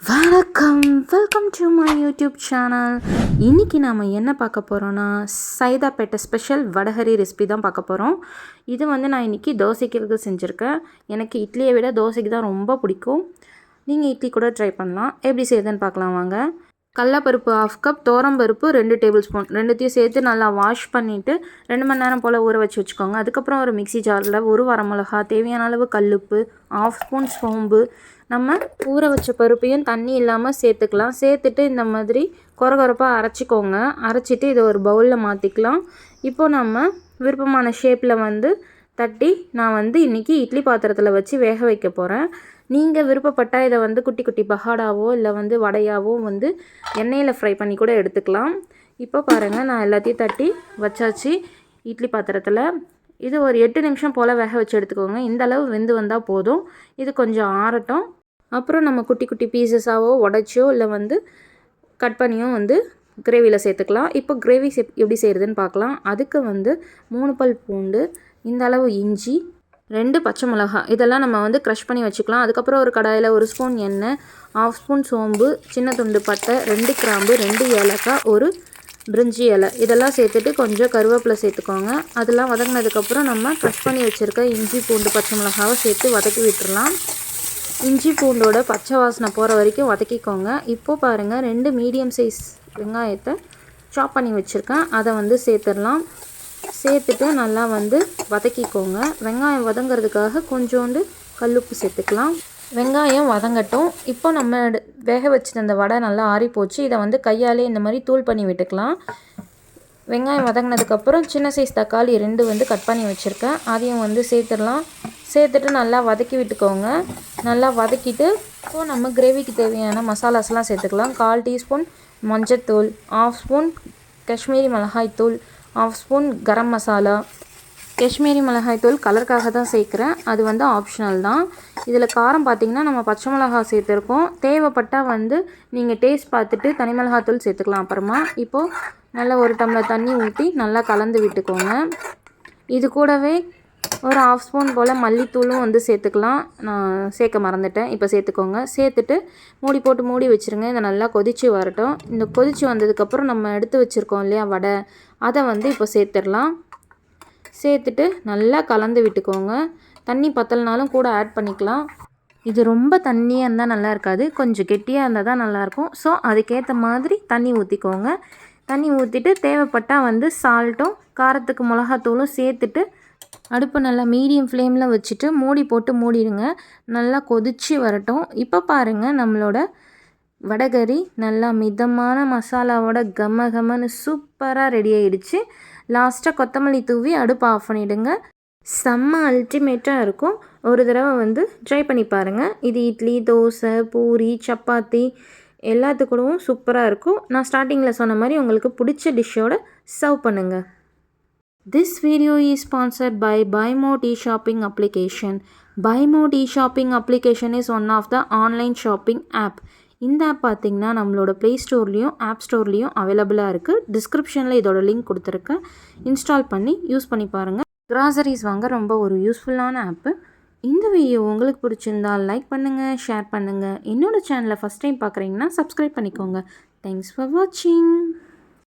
வணக்கம், welcome to my YouTube channel. இன்றைக்கி நாம் என்ன பார்க்க போகிறோன்னா, சைதாப்பேட்டை ஸ்பெஷல் வடகரி ரெசிபி தான் பார்க்க போகிறோம். இது நான் இன்றைக்கி தோசைக்கு செஞ்சுருக்கேன். எனக்கு இட்லியை விட தோசைக்கு தான் ரொம்ப பிடிக்கும். நீங்கள் இட்லி கூட ட்ரை பண்ணலாம். எப்படி செய்யுதுன்னு பார்க்கலாம் வாங்க. கடலப்பருப்பு 1/2 கப், துவரம்பருப்பு 2 டேபிள் ஸ்பூன், ரெண்டுத்தையும் சேர்த்து நல்லா வாஷ் பண்ணிவிட்டு 2 மணி நேரம் போல் ஊற வச்சுக்கோங்க. அதுக்கப்புறம் ஒரு மிக்ஸி ஜாரில் 1 வரமிளகா, தேவையான அளவு கல்லுப்பு, 1/2 ஸ்பூன் சோம்பு, நம்ம ஊற வச்ச பருப்பையும் தண்ணி இல்லாமல் சேர்த்துக்கலாம். சேர்த்துட்டு இந்த மாதிரி கொரகொரப்பாக அரைச்சிக்கோங்க. அரைச்சிட்டு இதை ஒரு பவுலில் மாற்றிக்கலாம். இப்போது நம்ம விருப்பமான ஷேப்பில் தட்டி நான் இன்றைக்கி இட்லி பாத்திரத்தில் வச்சு வேக வைக்க போகிறேன். நீங்கள் விருப்பப்பட்டால் இதை குட்டி குட்டி பகாடாவோ இல்லை வடையாவோ எண்ணெயில் ஃப்ரை பண்ணி கூட எடுத்துக்கலாம். இப்போ பாருங்கள், நான் எல்லாத்தையும் தட்டி வச்சாச்சு இட்லி பாத்திரத்தில். இது ஒரு 8 நிமிஷம் போல் வேக வச்சு எடுத்துக்கோங்க. இந்த அளவு வெந்து வந்தால் போதும். இது கொஞ்சம் ஆறட்டும். அப்புறம் நம்ம குட்டி குட்டி பீசஸாவோ உடைச்சோ இல்லை கட் பண்ணியும் கிரேவியில் சேர்த்துக்கலாம். இப்போ கிரேவி எப்படி செய்கிறதுன்னு பார்க்கலாம். அதுக்கு 3 பல் பூண்டு, இந்த அளவு இஞ்சி, 2 பச்சை மிளகாய், இதெல்லாம் நம்ம க்ரஷ் பண்ணி வச்சுக்கலாம். அதுக்கப்புறம் ஒரு கடாயில் 1 ஸ்பூன் எண்ணெய், 1/2 ஸ்பூன் சோம்பு, சின்ன துண்டு பட்டை, 2 கிராம்பு, 2 ஏலக்காய், 1 பிரிஞ்சி இலை, இதெல்லாம் சேர்த்துட்டு கொஞ்சம் கருவேப்பிலை சேர்த்துக்கோங்க. அதெல்லாம் வதங்கினதுக்கப்புறம் நம்ம க்ரஷ் பண்ணி வச்சுருக்க இஞ்சி பூண்டு பச்சை மிளகாவை சேர்த்து வதக்கி விட்டுடலாம். இஞ்சி பூண்டோட பச்சை வாசனை போகிற வரைக்கும் வதக்கிக்கோங்க. இப்போது பாருங்கள், 2 மீடியம் சைஸ் வெங்காயத்தை சாப் பண்ணி வச்சுருக்கேன். அதை சேர்த்துடலாம். சேர்த்துட்டு நல்லா வதக்கிக்கோங்க. வெங்காயம் வதங்கிறதுக்காக கொஞ்சோண்டு கல்லுப்பு சேர்த்துக்கலாம். வெங்காயம் வதங்கட்டும். இப்போ நம்ம வேக வச்சுட்டு அந்த வடை நல்லா ஆறி போச்சு. இதை கையாலே இந்த மாதிரி தூள் பண்ணி விட்டுக்கலாம். வெங்காயம் வதங்கினதுக்கப்புறம் சின்ன சைஸ் தக்காளி 2 கட் பண்ணி வச்சுருக்கேன். அதையும் சேர்த்துடலாம். சேர்த்துட்டு நல்லா வதக்கி விட்டுக்கோங்க. நல்லா வதக்கிட்டு இப்போது நம்ம கிரேவிக்கு தேவையான மசாலாஸ்லாம் சேர்த்துக்கலாம். 1/4 டீஸ்பூன் மஞ்சத்தூள், 1/2 ஸ்பூன் காஷ்மீரி மிளகாய்த்தூள், 1/2 ஸ்பூன் கரம் மசாலா. காஷ்மீரி மிளகாய்த்தூள் கலருக்காக தான் சேர்க்குறேன். அது ஆப்ஷனல் தான். இதில் காரம் பார்த்திங்கன்னா நம்ம பச்சை மிளகாய் சேர்த்துருக்கோம். தேவைப்பட்டால் நீங்கள் டேஸ்ட் பார்த்துட்டு தனி மிளகாய்த்தூள் சேர்த்துக்கலாம். அப்புறமா இப்போது நல்லா 1 டம்ளர் தண்ணி ஊற்றி நல்லா கலந்து விட்டுக்கோங்க. இது கூடவே ஒரு 1/2 ஸ்பூன் போல் மல்லித்தூளும் சேர்த்துக்கலாம். நான் சேர்க்க மறந்துட்டேன். இப்போ சேர்த்துக்கோங்க. சேர்த்துட்டு மூடி போட்டு மூடி வச்சுருங்க. இதை நல்லா கொதித்து வரட்டும். இந்த கொதித்து வந்ததுக்கப்புறம் நம்ம எடுத்து வச்சுருக்கோம் இல்லையா வடை, அதை இப்போ சேர்த்துடலாம். சேர்த்துட்டு நல்லா கலந்து விட்டுக்கோங்க. தண்ணி பத்தலைனாலும் கூட ஆட் பண்ணிக்கலாம். இது ரொம்ப தண்ணியாக இருந்தால் நல்லா இருக்காது, கொஞ்சம் கெட்டியாக இருந்தால் தான் நல்லாயிருக்கும். ஸோ அதுக்கேற்ற மாதிரி தண்ணி ஊற்றிக்கோங்க. தண்ணி ஊற்றிட்டு தேவைப்பட்டால் சால்ட்டும் காரத்துக்கு மிளகாத்தூளும் சேர்த்துட்டு அடுப்பு நல்லா மீடியம் ஃப்ளேமில் வச்சுட்டு மூடி போட்டு மூடிடுங்க. நல்லா கொதித்து வரட்டும். இப்போ பாருங்கள், நம்மளோட வடகரி நல்லா மிதமான மசாலாவோட கமன்னு சூப்பராக ரெடி ஆகிடுச்சு. லாஸ்ட்டாக கொத்தமல்லி தூவி அடுப்பு ஆஃப் பண்ணிவிடுங்க. செம்ம அல்டிமேட்டாக இருக்கும். ஒரு தடவை ட்ரை பண்ணி பாருங்கள். இது இட்லி, தோசை, பூரி, சப்பாத்தி எல்லாத்துக்கூடவும் சூப்பராக இருக்கும். நான் ஸ்டார்டிங்கில் சொன்ன மாதிரி உங்களுக்கு பிடிச்ச டிஷ்ஷோட சர்வ் பண்ணுங்கள். This video is sponsored by BuyMode e-shopping application. BuyMode e-shopping application is one of the online shopping app. இந்த ஆப் பார்த்திங்கன்னா நம்மளோட ப்ளே ஸ்டோர்லேயும் ஆப் ஸ்டோர்லேயும் அவைலபிளாக இருக்குது. டிஸ்கிரிப்ஷனில் இதோட லிங்க் கொடுத்துருக்கேன். இன்ஸ்டால் பண்ணி யூஸ் பண்ணி பாருங்கள். கிராசரிஸ் வாங்க ரொம்ப ஒரு யூஸ்ஃபுல்லான ஆப்பு. இந்த வீடியோ உங்களுக்கு பிடிச்சிருந்தால் லைக் பண்ணுங்கள், ஷேர் பண்ணுங்கள். என்னோடய சேனலை ஃபஸ்ட் டைம் பார்க்குறீங்கன்னா சப்ஸ்கிரைப் பண்ணிக்கோங்க. தேங்க்ஸ் ஃபார் வாட்சிங்.